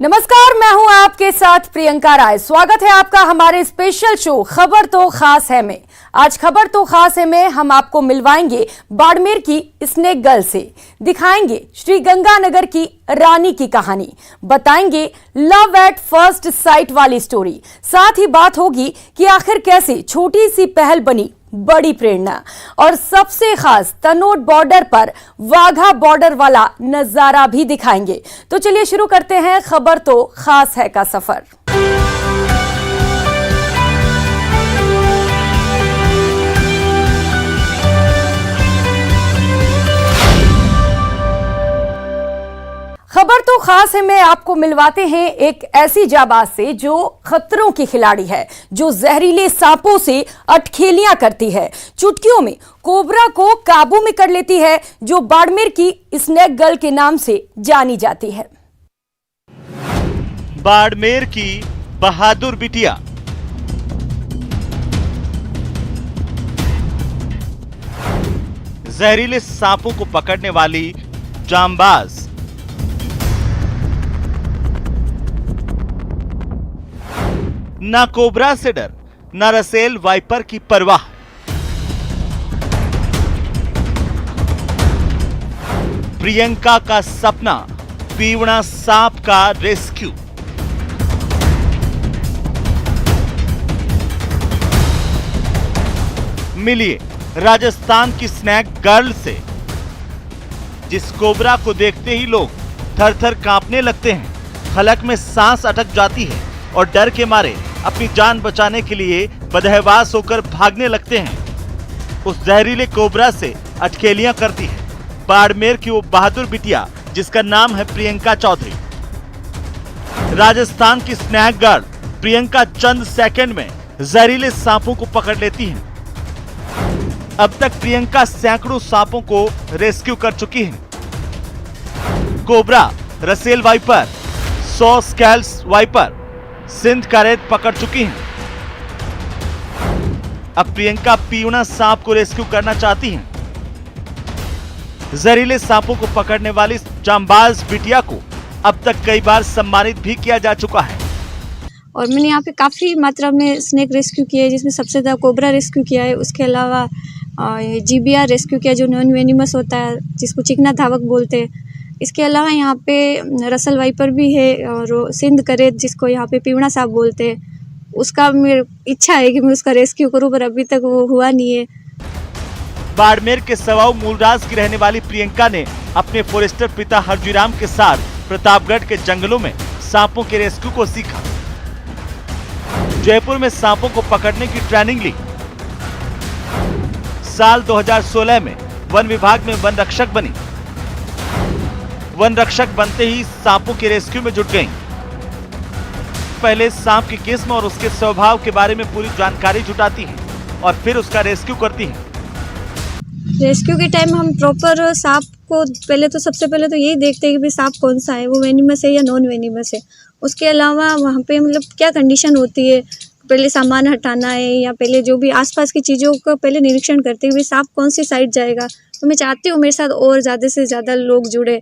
नमस्कार, मैं हूं आपके साथ प्रियंका राय। स्वागत है आपका हमारे स्पेशल शो खबर तो खास है में। आज खबर तो खास है में हम आपको मिलवाएंगे बाड़मेर की स्नेक गर्ल से, दिखाएंगे श्री गंगानगर की रानी की कहानी, बताएंगे लव एट फर्स्ट साइट वाली स्टोरी। साथ ही बात होगी कि आखिर कैसे छोटी सी पहल बनी बड़ी प्रेरणा, और सबसे खास तनोट बॉर्डर पर वाघा बॉर्डर वाला नजारा भी दिखाएंगे। तो चलिए शुरू करते हैं खबर तो खास है का सफर। खबर तो खास है में आपको मिलवाते हैं एक ऐसी जाबाज से जो खतरों की खिलाड़ी है, जो जहरीले सांपों से अटखेलियां करती है, चुटकियों में कोबरा को काबू में कर लेती है, जो बाड़मेर की स्नेक गर्ल के नाम से जानी जाती है। बाड़मेर की बहादुर बिटिया जहरीले सांपों को पकड़ने वाली जांबाज, ना कोबरा से डर, ना रसेल वाइपर की परवाह। प्रियंका का सपना पीवड़ा सांप का रेस्क्यू। मिलिए राजस्थान की स्नेक गर्ल से, जिस कोबरा को देखते ही लोग थर थर कांपने लगते हैं, हलक में सांस अटक जाती है और डर के मारे अपनी जान बचाने के लिए बदहवास होकर भागने लगते हैं। उस जहरीले कोबरा से अटखेलियां करती है बाड़मेर की वो बहादुर बिटिया, जिसका नाम है प्रियंका चौधरी। राजस्थान की स्नेक गर्ल प्रियंका चंद सेकंड में जहरीले सांपों को पकड़ लेती है। अब तक प्रियंका सैकड़ों सांपों को रेस्क्यू कर चुकी है। Cobra, Russell viper, 100 scales viper, Sindh का रेत पकड़ चुकी हैं। अब प्रियंका पीवड़ा सांप को रेस्क्यू करना चाहती हैं। जहरीले सांपों को पकड़ने वाली जांबाज बिटिया को अब तक कई बार सम्मानित भी किया जा चुका है। और मैंने यहाँ पे काफ़ी मात्रा में स्नेक रेस्क्यू किया है, जिसमें सबसे ज़्यादा कोबरा रेस्क्यू किया है। उसके अलावा जीबीआर रेस्क्यू किया, जो नॉन वेनिमस होता है, जिसको चिकना धावक बोलते हैं। इसके अलावा यहाँ पे रसल वाइपर भी है, और सिंध करेत, जिसको यहाँ पे पीवड़ा सांप बोलते हैं। उसका मेरी इच्छा है कि मैं उसका रेस्क्यू करूँ, पर अभी तक वो हुआ नहीं है। बाड़मेर के सवाऊ मूलराज की रहने वाली प्रियंका ने अपने फॉरेस्टर पिता हरजीराम के साथ प्रतापगढ़ के जंगलों में सांपों के रेस्क्यू को सीखा। जयपुर में सांपों को पकड़ने की ट्रेनिंग ली। साल 2016 में वन विभाग में वन रक्षक बनी। वन रक्षक बनते ही सांपों के रेस्क्यू में जुट गईं। पहले सांप की किस्म और उसके स्वभाव के बारे में पूरी जानकारी जुटाती हैं और फिर उसका रेस्क्यू करती हैं। रेस्क्यू के टाइम हम प्रॉपर सांप को सबसे पहले तो यही देखते हैं कि भाई सांप कौन सा है, वो वेनिमस है या नॉन वेनिमस है। उसके अलावा वहाँ पे क्या कंडीशन होती है, पहले सामान हटाना है या पहले जो भी आसपास की चीज़ों का पहले निरीक्षण करते हुए सांप कौन सी साइड जाएगा। तो मैं चाहती हूँ मेरे साथ और ज़्यादा से ज़्यादा लोग जुड़े।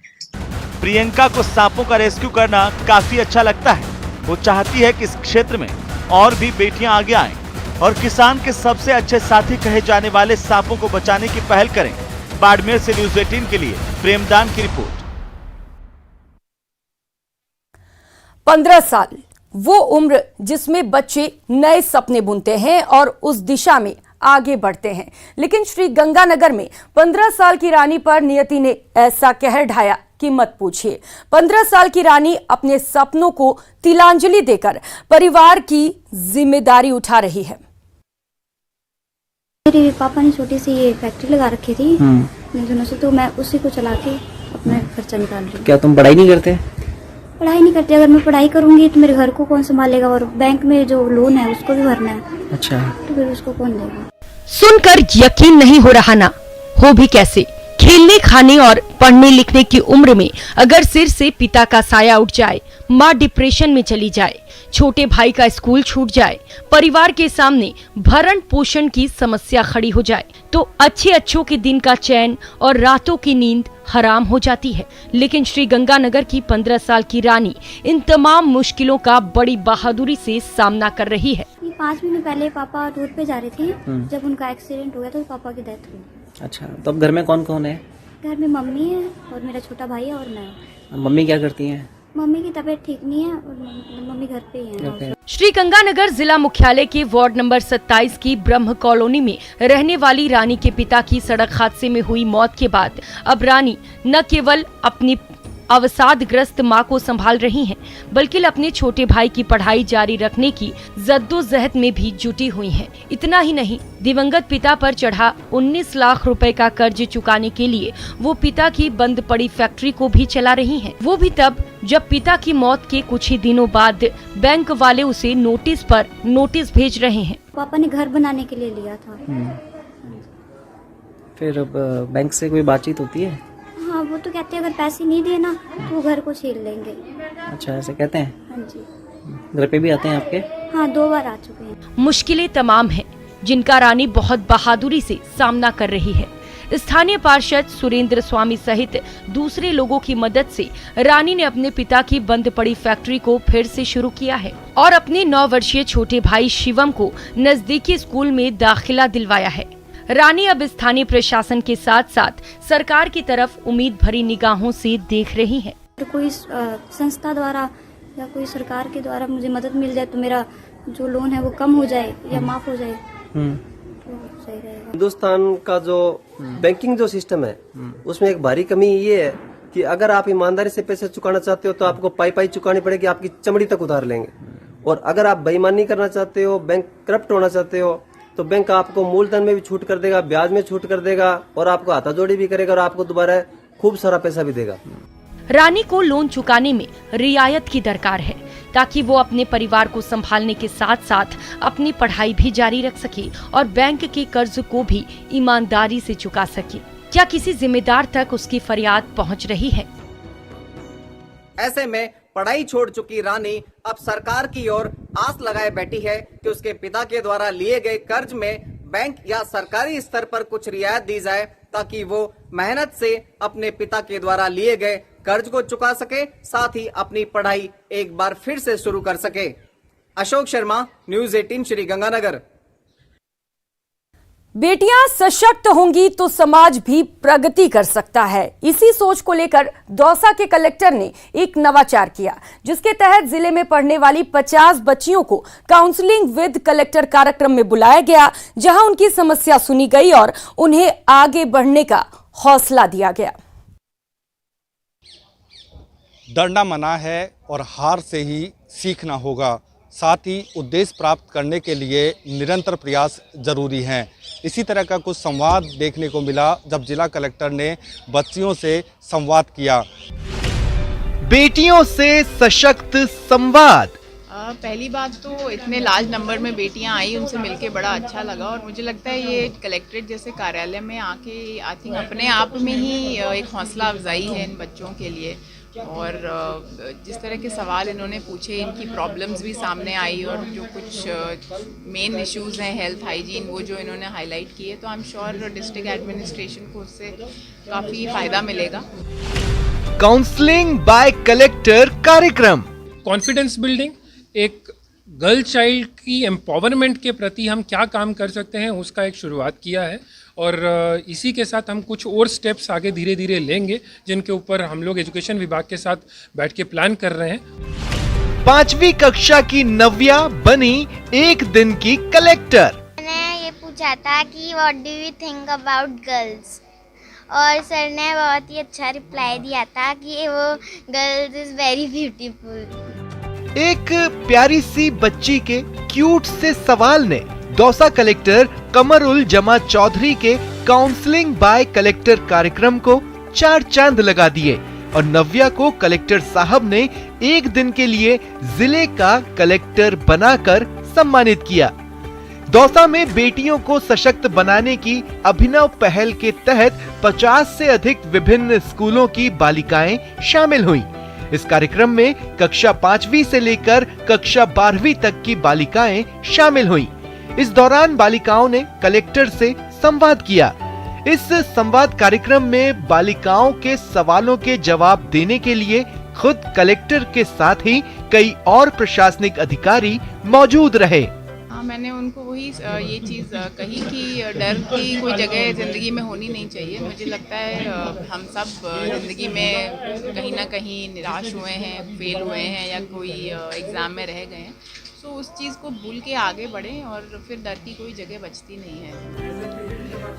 प्रियंका को सांपों का रेस्क्यू करना काफी अच्छा लगता है। वो चाहती है कि इस क्षेत्र में और भी बेटियां आगे आएं और किसान के सबसे अच्छे साथी कहे जाने वाले सांपों को बचाने की पहल करें। बाड़मेर से न्यूज़ 18 के लिए प्रेमदान की रिपोर्ट। 15 साल वो उम्र जिसमें बच्चे नए सपने बुनते हैं और उस दिशा में आगे बढ़ते हैं, लेकिन श्री गंगानगर में 15 साल की रानी पर नियति ने ऐसा कहर ढाया कि मत पूछिए। 15 साल की रानी अपने सपनों को तिलांजलि देकर परिवार की जिम्मेदारी उठा रही है। मेरे पापा ने छोटी सी ये फैक्ट्री लगा रखी थी दिनों से, तो मैं उसी को चला के अपना खर्चा निकाल रही हूँ। क्या तुम पढ़ाई नहीं करते? पढ़ाई नहीं करती। अगर मैं पढ़ाई करूंगी तो मेरे घर को कौन संभालेगा, और बैंक में जो लोन है उसको भी भरना है। अच्छा, तो फिर उसको कौन देगा। सुनकर यकीन नहीं हो रहा ना, हो भी कैसे। खेलने, खाने और पढ़ने लिखने की उम्र में अगर सिर से पिता का साया उठ जाए, माँ डिप्रेशन में चली जाए, छोटे भाई का स्कूल छूट जाए, परिवार के सामने भरण पोषण की समस्या खड़ी हो जाए, तो अच्छे अच्छों के दिन का चैन और रातों की नींद हराम हो जाती है। लेकिन श्री गंगानगर की 15 साल की रानी इन तमाम मुश्किलों का बड़ी बहादुरी से सामना कर रही है। 5 महीने पहले पापा रोड पे जा रहे थे, जब उनका एक्सीडेंट हो गया तो पापा की डेथ हुई। अच्छा, तो अब घर में कौन कौन है? घर में मम्मी है और मेरा छोटा भाई है और मैं। मम्मी क्या करती हैं? मम्मी की तबीयत ठीक नहीं है और मम्मी घर पे ही है। श्री गंगानगर जिला मुख्यालय के वार्ड नंबर 27 की ब्रह्म कॉलोनी में रहने वाली रानी के पिता की सड़क हादसे में हुई मौत के बाद अब रानी न केवल अपनी अवसादग्रस्त मां को संभाल रही हैं, बल्कि अपने छोटे भाई की पढ़ाई जारी रखने की जद्दोजहद में भी जुटी हुई हैं। इतना ही नहीं, दिवंगत पिता पर चढ़ा 19 लाख रुपए का कर्ज चुकाने के लिए वो पिता की बंद पड़ी फैक्ट्री को भी चला रही हैं। वो भी तब जब पिता की मौत के कुछ ही दिनों बाद बैंक वाले उसे नोटिस पर नोटिस भेज रहे हैं। पापा ने घर बनाने के लिए लिया था। फिर अब बैंक से कोई बातचीत होती है? हाँ, वो तो कहते हैं अगर पैसे नहीं दिए ना तो वो घर को छीन लेंगे। अच्छा, ऐसे कहते हैं? हाँ जी। घर पे भी आते हैं आपके? हाँ, 2 बार आ चुके हैं। मुश्किलें तमाम हैं, जिनका रानी बहुत बहादुरी से सामना कर रही है। स्थानीय पार्षद सुरेंद्र स्वामी सहित दूसरे लोगों की मदद से रानी ने अपने पिता की बंद पड़ी फैक्ट्री को फिर से शुरू किया है और अपने 9 वर्षीय छोटे भाई शिवम को नजदीकी स्कूल में दाखिला दिलवाया है। रानी अब स्थानीय प्रशासन के साथ साथ सरकार की तरफ उम्मीद भरी निगाहों से देख रही है। तो कोई संस्था द्वारा या कोई सरकार के द्वारा मुझे मदद मिल जाए तो मेरा जो लोन है वो कम हो जाए या माफ हो जाए तो सही रहेगा। हिंदुस्तान का जो बैंकिंग जो सिस्टम है उसमें एक भारी कमी ये है कि अगर आप ईमानदारी से पैसे चुकाना चाहते हो तो आपको पाई चुकानी पड़ेगी, आपकी चमड़ी तक उतार लेंगे। और अगर आप बेईमानी करना चाहते हो, बैंक करप्ट होना चाहते हो, तो बैंक आपको मूलधन में भी छूट कर देगा, ब्याज में छूट कर देगा और आपको हाथाजोड़ी भी करेगा और आपको दोबारा खूब सारा पैसा भी देगा। रानी को लोन चुकाने में रियायत की दरकार है ताकि वो अपने परिवार को संभालने के साथ साथ अपनी पढ़ाई भी जारी रख सके और बैंक के कर्ज को भी ईमानदारी से चुका सके। क्या किसी जिम्मेदार तक उसकी फरियाद पहुंच रही है? ऐसे में पढ़ाई छोड़ चुकी रानी अब सरकार की ओर आस लगाए बैठी है कि उसके पिता के द्वारा लिए गए कर्ज में बैंक या सरकारी स्तर पर कुछ रियायत दी जाए ताकि वो मेहनत से अपने पिता के द्वारा लिए गए कर्ज को चुका सके, साथ ही अपनी पढ़ाई एक बार फिर से शुरू कर सके। अशोक शर्मा, न्यूज़ 18 श्री गंगानगर। बेटियां सशक्त होंगी तो समाज भी प्रगति कर सकता है। इसी सोच को लेकर दौसा के कलेक्टर ने एक नवाचार किया, जिसके तहत जिले में पढ़ने वाली 50 बच्चियों को काउंसलिंग विद कलेक्टर कार्यक्रम में बुलाया गया, जहां उनकी समस्या सुनी गई और उन्हें आगे बढ़ने का हौसला दिया गया। डरना मना है और हार से ही सीखना होगा। साथ ही उद्देश्य प्राप्त करने के लिए निरंतर प्रयास जरूरी हैं। इसी तरह का कुछ संवाद देखने को मिला जब जिला कलेक्टर ने बच्चियों से संवाद किया। बेटियों से सशक्त संवाद। पहली बात तो इतने लार्ज नंबर में बेटियां आई, उनसे मिलके बड़ा अच्छा लगा और मुझे लगता है ये कलेक्ट्रेट जैसे कार्यालय में आके आई थिंक अपने आप में ही एक हौसला अफजाई है इन बच्चों के लिए। और जिस तरह के सवाल इन्होंने पूछे, इनकी प्रॉब्लम्स भी सामने आई और जो कुछ मेन इश्यूज हैं हेल्थ हाइजीन वो जो इन्होंने हाईलाइट किए, तो I am sure district administration को उससे काफ़ी फ़ायदा मिलेगा। काउंसलिंग बाय कलेक्टर कार्यक्रम। कॉन्फिडेंस बिल्डिंग, एक गर्ल चाइल्ड की एम्पावरमेंट के प्रति हम क्या काम कर सकते हैं उसका एक शुरुआत किया है और इसी के साथ हम कुछ और स्टेप्स आगे धीरे धीरे लेंगे जिनके ऊपर हम लोग एजुकेशन विभाग के साथ बैठ के प्लान कर रहे हैं। 5वीं कक्षा की नव्या बनी एक दिन की कलेक्टर। मैंने ये पूछा था कि what do you think about girls, और सर ने बहुत ही अच्छा रिप्लाई दिया था कि वो गर्ल्स इज वेरी ब्यूटीफुल। एक प्यारी सी बच्ची के क्यूट से सवाल ने दौसा कलेक्टर कमरुल जमा चौधरी के काउंसलिंग बाय कलेक्टर कार्यक्रम को 4 चांद लगा दिए और नव्या को कलेक्टर साहब ने एक दिन के लिए जिले का कलेक्टर बनाकर सम्मानित किया। दौसा में बेटियों को सशक्त बनाने की अभिनव पहल के तहत 50 से अधिक विभिन्न स्कूलों की बालिकाएं शामिल हुईं। इस कार्यक्रम में कक्षा 5वीं से लेकर कक्षा 12वीं तक की बालिकाएं शामिल हुईं। इस दौरान बालिकाओं ने कलेक्टर से संवाद किया। इस संवाद कार्यक्रम में बालिकाओं के सवालों के जवाब देने के लिए खुद कलेक्टर के साथ ही कई और प्रशासनिक अधिकारी मौजूद रहे। हाँ, मैंने उनको वही ये चीज़ कही कि डर की कोई जगह ज़िंदगी में होनी नहीं चाहिए। मुझे लगता है हम सब ज़िंदगी में कहीं ना कहीं निराश हुए हैं, फेल हुए हैं या कोई एग्ज़ाम में रह गए हैं, तो उस चीज़ को भूल के आगे बढ़ें और फिर डर की कोई जगह बचती नहीं है।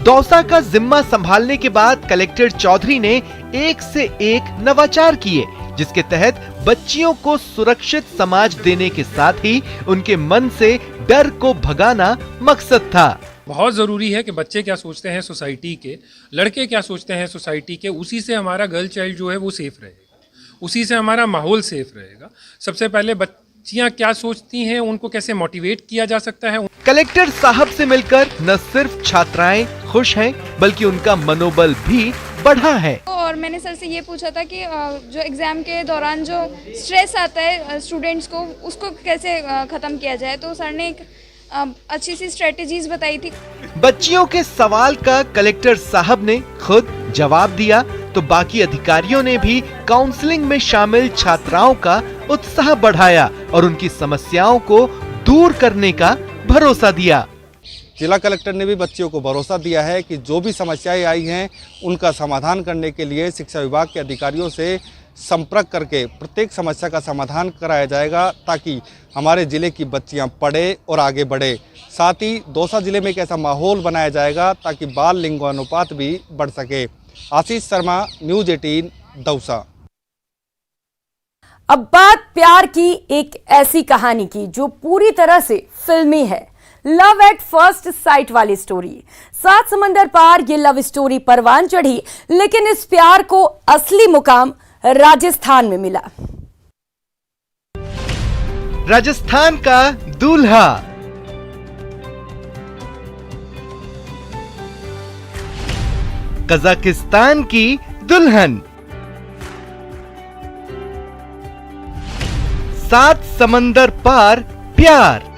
दौसा का जिम्मा संभालने के बाद कलेक्टर चौधरी ने एक से एक नवाचार किए, जिसके तहत बच्चियों को सुरक्षित समाज देने के साथ ही उनके मन से डर को भगाना मकसद था। बहुत ज़रूरी है कि बच्चे क्या सोचते हैं सोसाइटी के, लड़के क्या सोचते हैं सोसाइटी के, उसी से हमारा गर्ल चाइल्ड जो है वो सेफ रहेगा, उसी से हमारा माहौल सेफ रहेगा। सबसे पहले बच्चियाँ क्या सोचती हैं, उनको कैसे मोटिवेट किया जा सकता है। कलेक्टर साहब से मिलकर न सिर्फ छात्राएं खुश हैं, बल्कि उनका मनोबल भी बढ़ा है। और मैंने सर से ये पूछा था कि जो एग्ज़ाम के दौरान जो स्ट्रेस आता है स्टूडेंट्स को, उसको कैसे ख़त्म किया जाए, तो सर ने एक अच्छी सी स्ट्रेटजीज बताई थी। बच्चियों के सवाल का कलेक्टर साहब ने खुद जवाब दिया, तो बाकी अधिकारियों ने भी काउंसलिंग में शामिल छात्राओं का उत्साह बढ़ाया और उनकी समस्याओं को दूर करने का भरोसा दिया। जिला कलेक्टर ने भी बच्चियों को भरोसा दिया है कि जो भी समस्याएं आई हैं उनका समाधान करने के लिए शिक्षा विभाग के अधिकारियों से संपर्क करके प्रत्येक समस्या का समाधान कराया जाएगा, ताकि हमारे ज़िले की बच्चियां पढ़े और आगे बढ़े। साथ ही दौसा ज़िले में एक ऐसा माहौल बनाया जाएगा ताकि बाल लिंगानुपात भी बढ़ सके। आशीष शर्मा, न्यूज़ 18, दौसा। अब बात प्यार की एक ऐसी कहानी की जो पूरी तरह से फिल्मी है। लव एट फर्स्ट साइट वाली स्टोरी। 7 समंदर पार ये लव स्टोरी परवान चढ़ी, लेकिन इस प्यार को असली मुकाम राजस्थान में मिला। राजस्थान का दूल्हा, कजाकिस्तान की दुल्हन, 7 समंदर पार प्यार,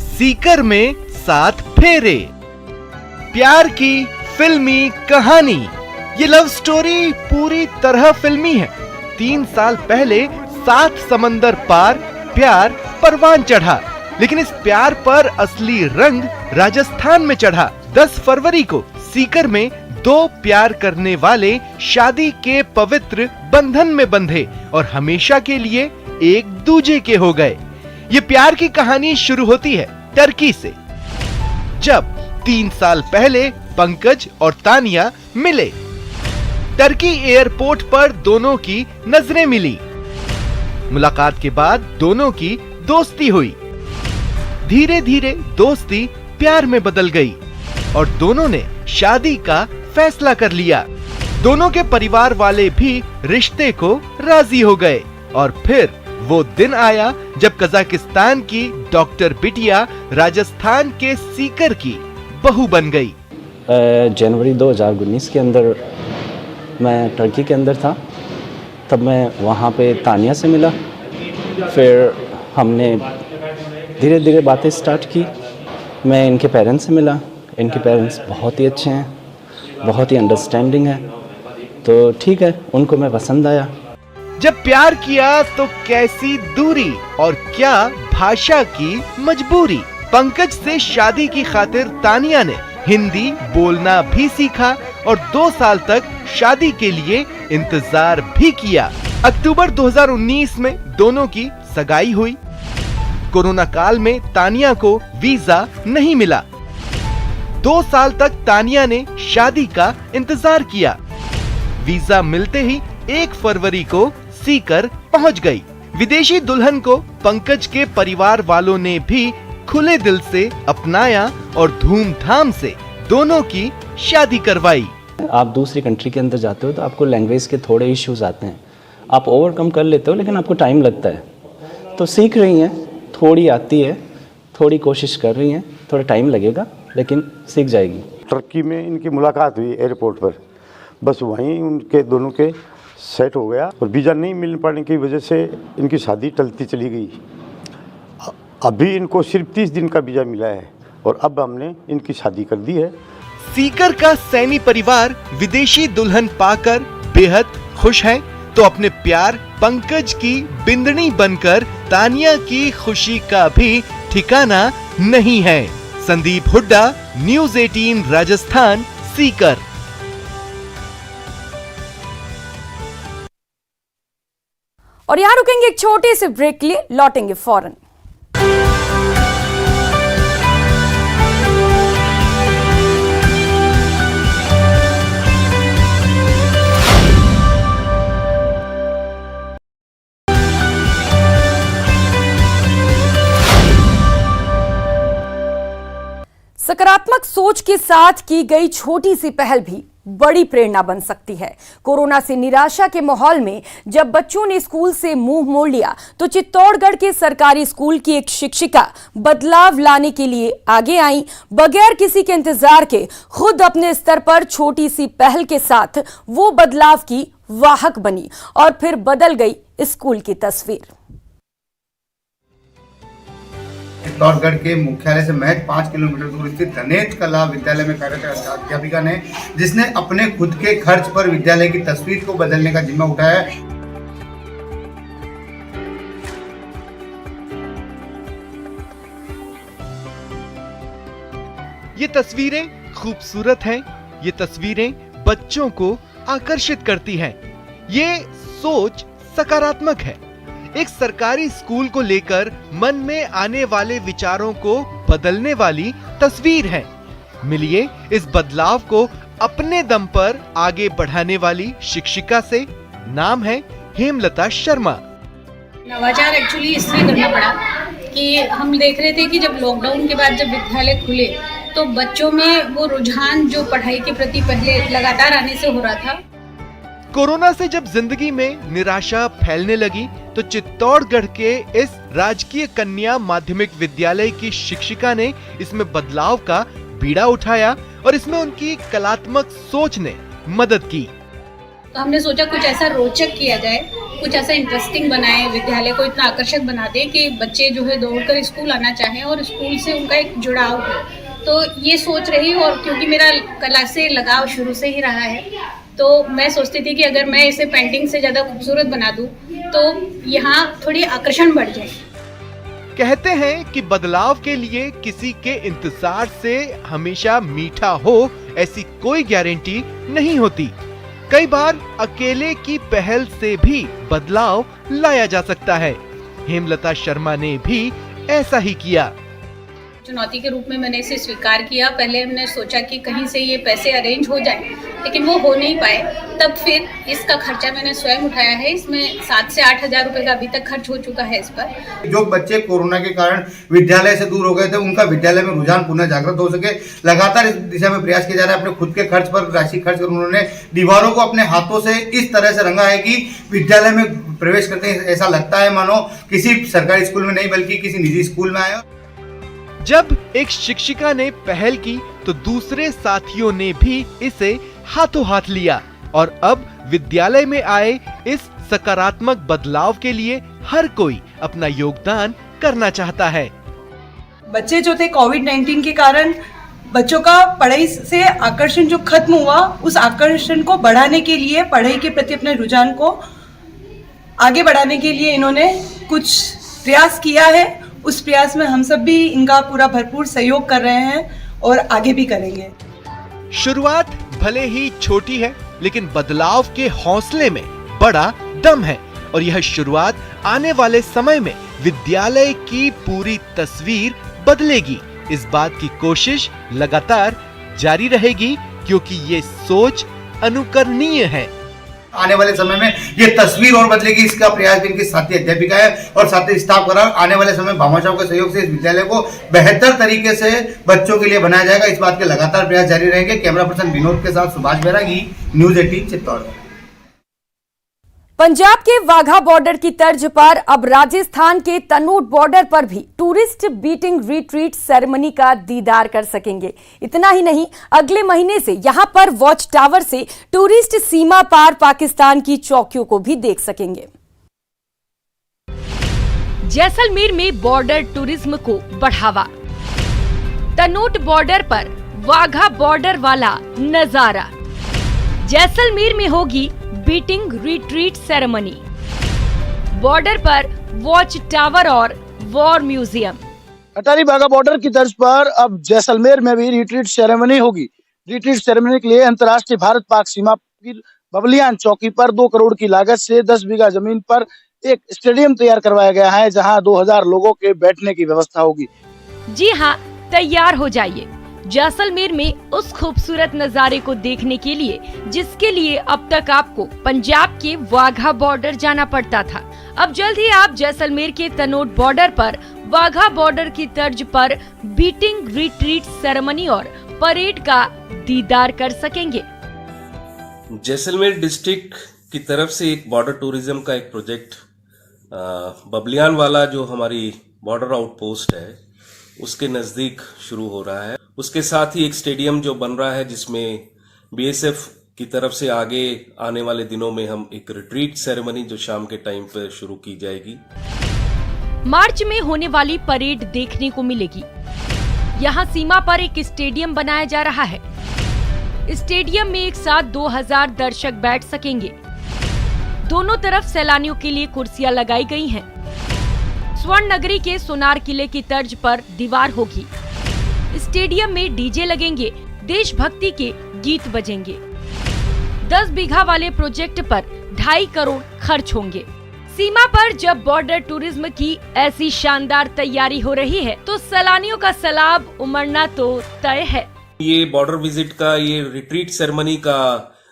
सीकर में 7 फेरे, प्यार की फिल्मी कहानी। ये लव स्टोरी पूरी तरह फिल्मी है। 3 साल पहले 7 समंदर पार प्यार परवान चढ़ा, लेकिन इस प्यार पर असली रंग राजस्थान में चढ़ा। 10 फरवरी को सीकर में 2 प्यार करने वाले शादी के पवित्र बंधन में बंधे और हमेशा के लिए एक दूजे के हो गए। ये प्यार की कहानी शुरू होती है टर्की से, जब 3 साल पहले पंकज और तानिया मिले। टर्की एयरपोर्ट पर दोनों की नजरें मिली। मुलाकात के बाद दोनों की दोस्ती हुई। धीरे धीरे दोस्ती प्यार में बदल गई और दोनों ने शादी का फैसला कर लिया। दोनों के परिवार वाले भी रिश्ते को राजी हो गए और फिर वो दिन आया जब कजाकिस्तान की डॉक्टर बिटिया राजस्थान के सीकर की बहू बन गई। जनवरी 2019 के अंदर मैं टर्की के अंदर था, तब मैं वहाँ पे तानिया से मिला। फिर हमने धीरे धीरे बातें स्टार्ट की। मैं इनके पेरेंट्स से मिला। इनके पेरेंट्स बहुत ही अच्छे हैं, बहुत ही अंडरस्टैंडिंग है, तो ठीक है, उनको मैं पसंद आया। जब प्यार किया तो कैसी दूरी और क्या भाषा की मजबूरी। पंकज से शादी की खातिर तानिया ने हिंदी बोलना भी सीखा और 2 साल तक शादी के लिए इंतजार भी किया। अक्टूबर 2019 में दोनों की सगाई हुई। कोरोना काल में तानिया को वीजा नहीं मिला। 2 साल तक तानिया ने शादी का इंतजार किया। वीजा मिलते ही 1 फरवरी को सीकर पहुंच गई। विदेशी दुल्हन को पंकज के परिवार वालों ने भी खुले दिल से अपनाया और धूमधाम से दोनों की शादी करवाई। आप दूसरी कंट्री के अंदर जाते हो तो आपको लैंग्वेज के थोड़े इश्यूज आते हैं, आप ओवरकम कर लेते हो, लेकिन आपको टाइम लगता है। तो सीख रही हैं, थोड़ी आती है, थोड़ी कोशिश कर रही हैं, थोड़ा टाइम लगेगा लेकिन सीख जाएगी। टर्की में इनकी मुलाकात हुई एयरपोर्ट पर, बस वहीं उनके दोनों के सेट हो गया और वीज़ा नहीं मिल पाने की वजह से इनकी शादी टलती चली गई। अभी इनको सिर्फ 30 दिन का वीज़ा मिला है। और अब हमने इनकी शादी कर दी है। सीकर का सैनी परिवार विदेशी दुल्हन पाकर बेहद खुश है, तो अपने प्यार पंकज की बिंदनी बनकर तानिया की खुशी का भी ठिकाना नहीं है। संदीप हुड्डा, न्यूज़ 18 राजस्थान, सीकर। और यहां रुकेंगे एक छोटे से ब्रेक के लिए, लौटेंगे फौरन। सकारात्मक सोच के साथ की गई छोटी सी पहल भी बड़ी प्रेरणा बन सकती है। कोरोना से निराशा के माहौल में जब बच्चों ने स्कूल से मुंह मोड़ लिया, तो चित्तौड़गढ़ के सरकारी स्कूल की एक शिक्षिका बदलाव लाने के लिए आगे आई। बगैर किसी के इंतजार के खुद अपने स्तर पर छोटी सी पहल के साथ वो बदलाव की वाहक बनी और फिर बदल गई स्कूल की तस्वीर। चित्तौड़गढ़ के मुख्यालय से महज 5 किलोमीटर दूर स्थित धनेश कला विद्यालय में कार्यरत अध्यापिका ने, जिसने अपने खुद के खर्च पर विद्यालय की तस्वीर को बदलने का जिम्मा उठाया है। ये तस्वीरें खूबसूरत हैं, ये तस्वीरें बच्चों को आकर्षित करती हैं। ये सोच सकारात्मक है। एक सरकारी स्कूल को लेकर मन में आने वाले विचारों को बदलने वाली तस्वीर है। मिलिए इस बदलाव को अपने दम पर आगे बढ़ाने वाली शिक्षिका से। नाम है हेमलता शर्मा। नवाचार एक्चुअली इसलिए करना पड़ा कि हम देख रहे थे कि जब लॉकडाउन के बाद जब विद्यालय खुले तो बच्चों में वो रुझान जो पढ़ाई के प्रति पहले लगातार आने से हो रहा था। कोरोना से जब जिंदगी में निराशा फैलने लगी, तो चित्तौड़गढ़ के इस राजकीय कन्या माध्यमिक विद्यालय की शिक्षिका ने इसमें बदलाव का बीड़ा उठाया और इसमें उनकी कलात्मक सोच ने मदद की। तो हमने सोचा कुछ ऐसा रोचक किया जाए, कुछ ऐसा इंटरेस्टिंग बनाए, विद्यालय को इतना आकर्षक बना दे कि बच्चे जो है दौड़कर स्कूल आना चाहें और स्कूल से उनका एक जुड़ाव हो। तो ये सोच रही, और क्योंकि मेरा कला से लगाव शुरू से ही रहा है, तो मैं सोचती थी कि अगर मैं इसे पेंटिंग से ज़्यादा खूबसूरत बना दूं तो यहाँ थोड़ी आकर्षण बढ़ जाए। कहते हैं कि बदलाव के लिए किसी के इंतजार से हमेशा मीठा हो, ऐसी कोई गारंटी नहीं होती। कई बार अकेले की पहल से भी बदलाव लाया जा सकता है। हेमलता शर्मा ने भी ऐसा ही किया। चुनौती के रूप में मैंने इसे स्वीकार किया। पहले हमने सोचा कि कहीं से ये पैसे अरेंज हो जाए, लेकिन वो हो नहीं पाए। तब फिर इसका खर्चा मैंने स्वयं उठाया है। इसमें 7 से 8 हजार रुपए का अभी तक खर्च हो चुका है इस पर। जो बच्चे कोरोना के कारण विद्यालय से दूर हो गए थे, उनका विद्यालय में रुझान पुनः जागृत हो सके, लगातार इस दिशा में प्रयास किया जा रहा है। अपने खुद के खर्च पर राशि खर्च कर उन्होंने दीवारों को अपने हाथों से इस तरह से रंगा है कि विद्यालय में प्रवेश करते ही ऐसा लगता है मानो किसी सरकारी स्कूल में नहीं बल्कि किसी निजी स्कूल में आया। जब एक शिक्षिका ने पहल की, तो दूसरे साथियों ने भी इसे हाथों हाथ लिया और अब विद्यालय में आए इस सकारात्मक बदलाव के लिए हर कोई अपना योगदान करना चाहता है। बच्चे जो थे कोविड-19 के कारण बच्चों का पढ़ाई से आकर्षण जो खत्म हुआ, उस आकर्षण को बढ़ाने के लिए, पढ़ाई के प्रति अपने रुझान को आगे बढ़ाने के लिए इन्होंने कुछ प्रयास किया है। उस प्रयास में हम सब भी इनका पूरा भरपूर सहयोग कर रहे हैं और आगे भी करेंगे। शुरुआत भले ही छोटी है, लेकिन बदलाव के हौसले में बड़ा दम है और यह शुरुआत आने वाले समय में विद्यालय की पूरी तस्वीर बदलेगी। इस बात की कोशिश लगातार जारी रहेगी, क्योंकि ये सोच अनुकरणीय है। आने वाले समय में ये तस्वीर और बदलेगी, इसका प्रयास इनकी साथी अध्यापिका है और साथी स्टाफ कर रहा है। आने वाले समय भामाशाह के सहयोग से इस विद्यालय को बेहतर तरीके से बच्चों के लिए बनाया जाएगा। इस बात के लगातार प्रयास जारी रहेंगे। कैमरा पर्सन विनोद के साथ सुभाष बैरागी, न्यूज़ 18 चित्तौड़गढ़। पंजाब के वाघा बॉर्डर की तर्ज पर अब राजस्थान के तनोट बॉर्डर पर भी टूरिस्ट बीटिंग रिट्रीट सेरेमनी का दीदार कर सकेंगे। इतना ही नहीं, अगले महीने से यहां पर वॉच टावर से टूरिस्ट सीमा पार पाकिस्तान की चौकियों को भी देख सकेंगे। जैसलमेर में बॉर्डर टूरिज्म को बढ़ावा। तनोट बॉर्डर पर वाघा बॉर्डर वाला नजारा। जैसलमेर में होगी बीटिंग रिट्रीट सेरेमनी। बॉर्डर पर वॉच टावर और war museum. Attari Wagah border की तर्ज पर अब जैसलमेर में भी रिट्रीट सेरेमनी होगी। रिट्रीट सेरेमनी के लिए अंतर्राष्ट्रीय भारत पाक सीमा की बबलियान चौकी पर 2 करोड़ की लागत से 10 बीघा जमीन पर एक स्टेडियम तैयार करवाया गया है, जहां 2000 लोगों के बैठने की व्यवस्था होगी। जी हाँ, तैयार हो जाइए जैसलमेर में उस खूबसूरत नजारे को देखने के लिए जिसके लिए अब तक आपको पंजाब के वाघा बॉर्डर जाना पड़ता था। अब जल्द ही आप जैसलमेर के तनोट बॉर्डर पर वाघा बॉर्डर की तर्ज पर बीटिंग रिट्रीट सेरेमनी और परेड का दीदार कर सकेंगे। जैसलमेर डिस्ट्रिक्ट की तरफ से एक बॉर्डर टूरिज्म का एक प्रोजेक्ट बबलियान वाला जो हमारी बॉर्डर आउटपोस्ट है उसके नज़दीक शुरू हो रहा है। उसके साथ ही एक स्टेडियम जो बन रहा है जिसमें बीएसएफ की तरफ से आगे आने वाले दिनों में हम एक रिट्रीट सेरेमनी जो शाम के टाइम पर शुरू की जाएगी। मार्च में होने वाली परेड देखने को मिलेगी। यहाँ सीमा पर एक स्टेडियम बनाया जा रहा है। स्टेडियम में एक साथ 2000 दर्शक बैठ सकेंगे। दोनों तरफ सैलानियों के लिए कुर्सियां लगाई गई हैं। स्वर्ण नगरी के सोनार किले की तर्ज पर दीवार होगी। स्टेडियम में डीजे लगेंगे, देशभक्ति के गीत बजेंगे। 10 बीघा वाले प्रोजेक्ट पर 2.5 करोड़ खर्च होंगे। सीमा पर जब बॉर्डर टूरिज्म की ऐसी शानदार तैयारी हो रही है तो सैलानियों का सैलाब उमड़ना तो तय है। ये बॉर्डर विजिट का ये रिट्रीट सेरेमनी का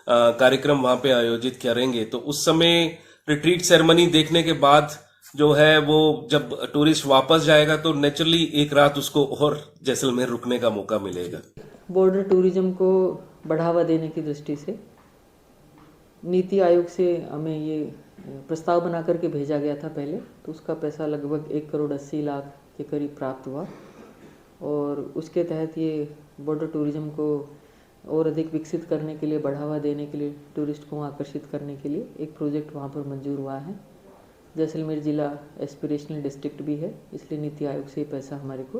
कार्यक्रम वहां पे आयोजित करेंगे, तो उस समय रिट्रीट सेरेमनी देखने के बाद जो है वो जब टूरिस्ट वापस जाएगा तो नेचुरली एक रात उसको और जैसलमेर रुकने का मौका मिलेगा। बॉर्डर टूरिज्म को बढ़ावा देने की दृष्टि से नीति आयोग से हमें ये प्रस्ताव बना करके भेजा गया था पहले, तो उसका पैसा लगभग 1 करोड़ 80 लाख के करीब प्राप्त हुआ और उसके तहत ये बॉर्डर टूरिज्म को और अधिक विकसित करने के लिए, बढ़ावा देने के लिए, टूरिस्ट को आकर्षित करने के लिए एक प्रोजेक्ट वहाँ पर मंजूर हुआ है। जैसलमेर जिला एस्पिरेशनल डिस्ट्रिक्ट भी है, इसलिए नीति आयोग से पैसा हमारे को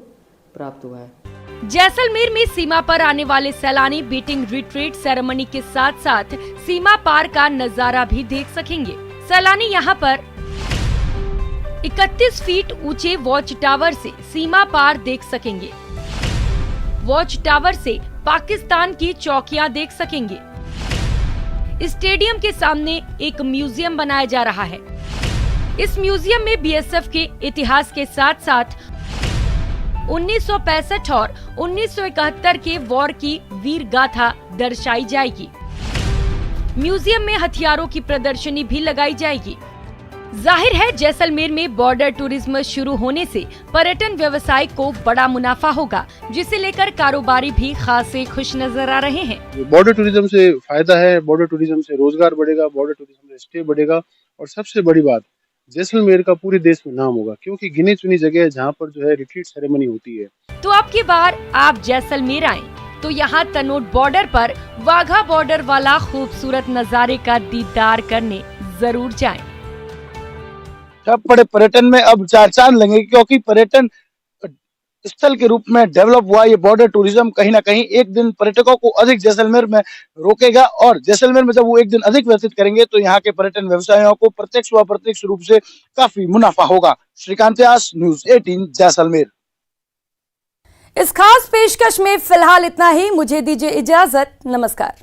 प्राप्त हुआ है। जैसलमेर में सीमा पर आने वाले सैलानी बीटिंग रिट्रीट सेरेमनी के साथ साथ सीमा पार का नजारा भी देख सकेंगे। सैलानी यहाँ पर 31 फीट ऊंचे वॉच टावर से सीमा पार देख सकेंगे। वॉच टावर से पाकिस्तान की चौकियां देख सकेंगे। स्टेडियम के सामने एक म्यूजियम बनाया जा रहा है। इस म्यूजियम में बीएसएफ के इतिहास के साथ साथ 1965 और 1971 के वॉर की वीर गाथा दर्शाई जाएगी। म्यूजियम में हथियारों की प्रदर्शनी भी लगाई जाएगी। जाहिर है जैसलमेर में बॉर्डर टूरिज्म शुरू होने से पर्यटन व्यवसाय को बड़ा मुनाफा होगा, जिसे लेकर कारोबारी भी खासे खुश नजर आ रहे हैं। बॉर्डर टूरिज्म से फायदा है, बॉर्डर टूरिज्म से रोजगार बढ़ेगा, बॉर्डर टूरिज्म से स्टे बढ़ेगा और सबसे बड़ी बात जैसलमेर का पूरे देश में नाम होगा, क्योंकि गिनी चुनी जगह है जहाँ पर जो है रिट्रीट सेरेमनी होती है। तो अब की बार आप जैसलमेर आए तो यहाँ तनोट बॉर्डर पर वाघा बॉर्डर वाला खूबसूरत नजारे का दीदार करने जरूर जाएं। सब बड़े पर्यटन में अब 4 चांद लगेंगे, क्योंकि पर्यटन स्थल के रूप में डेवलप हुआ ये बॉर्डर टूरिज्म कहीं ना कहीं एक दिन पर्यटकों को अधिक जैसलमेर में रोकेगा और जैसलमेर में जब वो एक दिन अधिक व्यतीत करेंगे तो यहाँ के पर्यटन व्यवसायियों को प्रत्यक्ष व अप्रत्यक्ष रूप से काफी मुनाफा होगा। श्रीकांत व्यास, न्यूज़ 18 जैसलमेर। इस खास पेशकश में फिलहाल इतना ही। मुझे दीजिए इजाजत। नमस्कार।